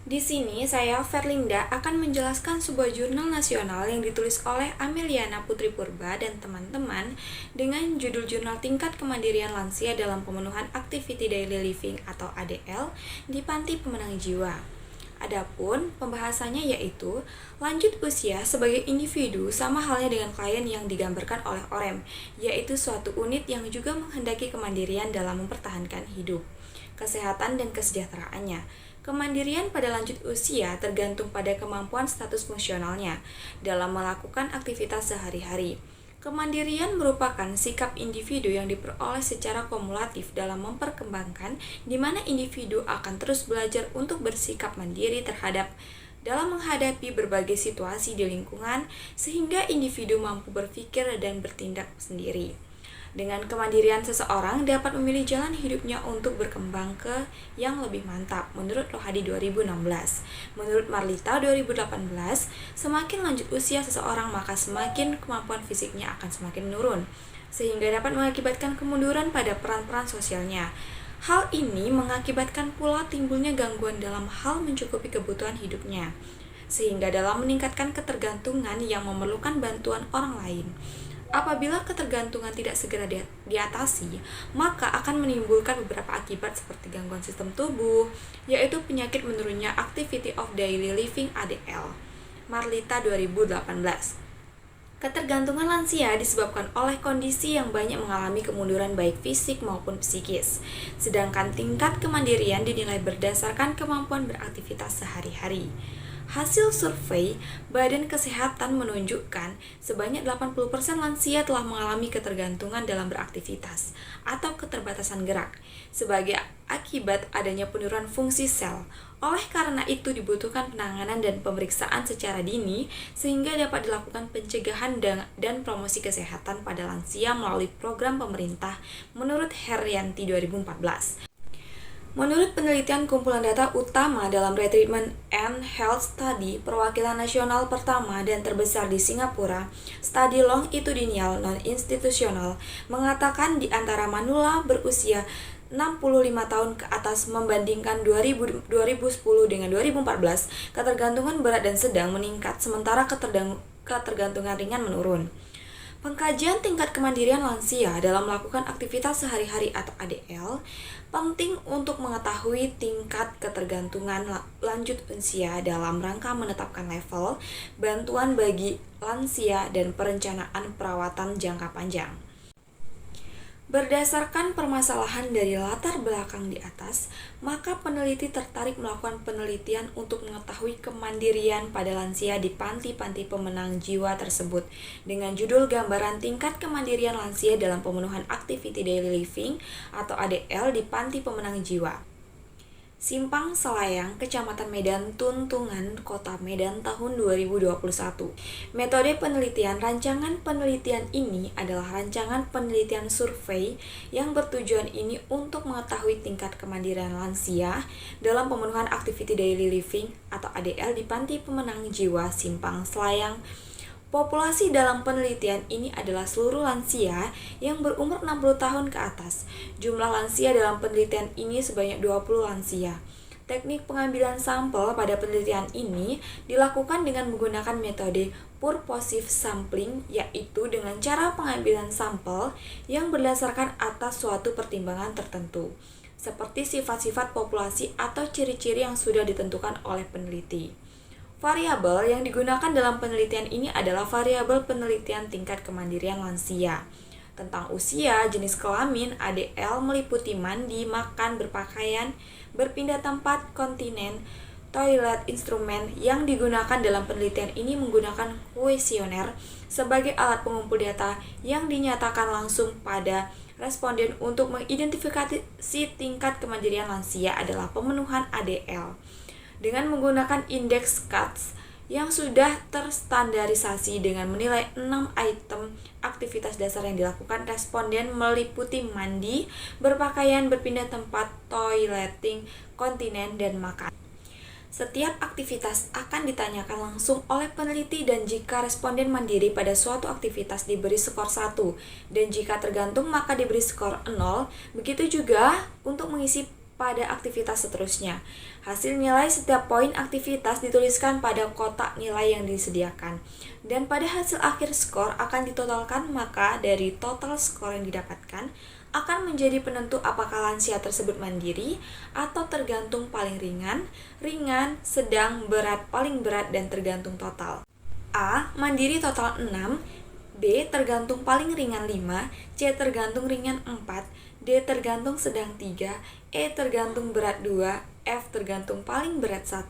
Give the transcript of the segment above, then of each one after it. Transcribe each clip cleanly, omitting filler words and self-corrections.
Di sini saya Verlinda akan menjelaskan sebuah jurnal nasional yang ditulis oleh Ameliana Putri Purba dan teman-teman dengan judul Jurnal Tingkat Kemandirian Lansia dalam Pemenuhan Activity Daily Living atau ADL di Panti Pemenang Jiwa. Adapun pembahasannya yaitu lanjut usia sebagai individu sama halnya dengan klien yang digambarkan oleh OREM, yaitu suatu unit yang juga menghendaki kemandirian dalam mempertahankan hidup, kesehatan dan kesejahteraannya. Kemandirian pada lanjut usia tergantung pada kemampuan status fungsionalnya dalam melakukan aktivitas sehari-hari. Kemandirian merupakan sikap individu yang diperoleh secara kumulatif dalam memperkembangkan, di mana individu akan terus belajar untuk bersikap mandiri terhadap dalam menghadapi berbagai situasi di lingkungan, sehingga individu mampu berpikir dan bertindak sendiri. Dengan kemandirian, seseorang dapat memilih jalan hidupnya untuk berkembang ke yang lebih mantap. Menurut Rohadi 2016. Menurut Marlita 2018, semakin lanjut usia seseorang maka semakin kemampuan fisiknya akan semakin menurun, sehingga dapat mengakibatkan kemunduran pada peran-peran sosialnya. Hal ini mengakibatkan pula timbulnya gangguan dalam hal mencukupi kebutuhan hidupnya, sehingga dalam meningkatkan ketergantungan yang memerlukan bantuan orang lain. Apabila ketergantungan tidak segera diatasi, maka akan menimbulkan beberapa akibat seperti gangguan sistem tubuh, yaitu penyakit menurunnya Activity of Daily Living ADL. Marlita 2018. Ketergantungan lansia disebabkan oleh kondisi yang banyak mengalami kemunduran baik fisik maupun psikis, sedangkan tingkat kemandirian dinilai berdasarkan kemampuan beraktivitas sehari-hari. Hasil survei Badan Kesehatan menunjukkan sebanyak 80% lansia telah mengalami ketergantungan dalam beraktivitas atau keterbatasan gerak sebagai akibat adanya penurunan fungsi sel. Oleh karena itu dibutuhkan penanganan dan pemeriksaan secara dini sehingga dapat dilakukan pencegahan dan promosi kesehatan pada lansia melalui program pemerintah menurut Herianti 2014. Menurut penelitian kumpulan data utama dalam Retreatment and Health Study, perwakilan nasional pertama dan terbesar di Singapura, Studi Longitudinal Non-Institusional, mengatakan di antara manula berusia 65 tahun ke atas membandingkan 2010 dengan 2014, ketergantungan berat dan sedang meningkat sementara ketergantungan ringan menurun. Pengkajian tingkat kemandirian lansia dalam melakukan aktivitas sehari-hari atau ADL penting untuk mengetahui tingkat ketergantungan lanjut usia dalam rangka menetapkan level bantuan bagi lansia dan perencanaan perawatan jangka panjang. Berdasarkan permasalahan dari latar belakang di atas, maka peneliti tertarik melakukan penelitian untuk mengetahui kemandirian pada lansia di panti-panti pemenang jiwa tersebut dengan judul Gambaran Tingkat Kemandirian Lansia dalam Pemenuhan Activity Daily Living atau ADL di Panti Pemenang Jiwa. Simpang Selayang, Kecamatan Medan, Tuntungan, Kota Medan tahun 2021. Metode penelitian. Rancangan penelitian ini adalah rancangan penelitian survei yang bertujuan ini untuk mengetahui tingkat kemandirian lansia dalam pemenuhan activity daily living atau ADL di Panti Pemenang Jiwa Simpang Selayang. Populasi dalam penelitian ini adalah seluruh lansia yang berumur 60 tahun ke atas. Jumlah lansia dalam penelitian ini sebanyak 20 lansia. Teknik pengambilan sampel pada penelitian ini dilakukan dengan menggunakan metode purposive sampling, yaitu dengan cara pengambilan sampel yang berdasarkan atas suatu pertimbangan tertentu, seperti sifat-sifat populasi atau ciri-ciri yang sudah ditentukan oleh peneliti. Variabel yang digunakan dalam penelitian ini adalah variabel penelitian tingkat kemandirian lansia. Tentang usia, jenis kelamin, ADL meliputi mandi, makan, berpakaian, berpindah tempat, kontinen, toilet, instrumen. Yang digunakan dalam penelitian ini menggunakan kuesioner sebagai alat pengumpul data yang dinyatakan langsung pada responden untuk mengidentifikasi tingkat kemandirian lansia adalah pemenuhan ADL. Dengan menggunakan indeks CATS yang sudah terstandarisasi dengan menilai 6 item aktivitas dasar yang dilakukan responden meliputi mandi, berpakaian, berpindah tempat, toileting, kontinen, dan makan. Setiap aktivitas akan ditanyakan langsung oleh peneliti dan jika responden mandiri pada suatu aktivitas diberi skor 1 dan jika tergantung maka diberi skor 0. Begitu juga untuk mengisi pada aktivitas seterusnya. Hasil nilai setiap poin aktivitas dituliskan pada kotak nilai yang disediakan. Dan pada hasil akhir skor akan ditotalkan, maka dari total skor yang didapatkan akan menjadi penentu apakah lansia tersebut mandiri atau tergantung paling ringan, sedang, berat, paling berat, dan tergantung total. A. Mandiri total 6, B. Tergantung paling ringan 5, C. Tergantung ringan 4, D. Tergantung sedang 3, E. Tergantung berat 2, F. Tergantung paling berat 1,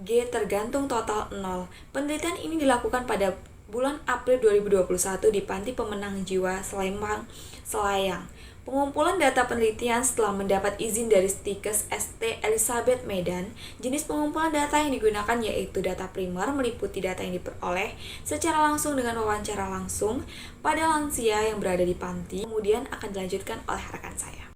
G. Tergantung total 0. Penelitian ini dilakukan pada bulan April 2021 di Panti Pemenang Jiwa Sleman, Selayang. Pengumpulan data penelitian setelah mendapat izin dari Stikes St. Elizabeth Medan. Jenis pengumpulan data yang digunakan yaitu data primer, meliputi data yang diperoleh secara langsung dengan wawancara langsung pada lansia yang berada di panti. Kemudian akan dilanjutkan oleh rekan saya.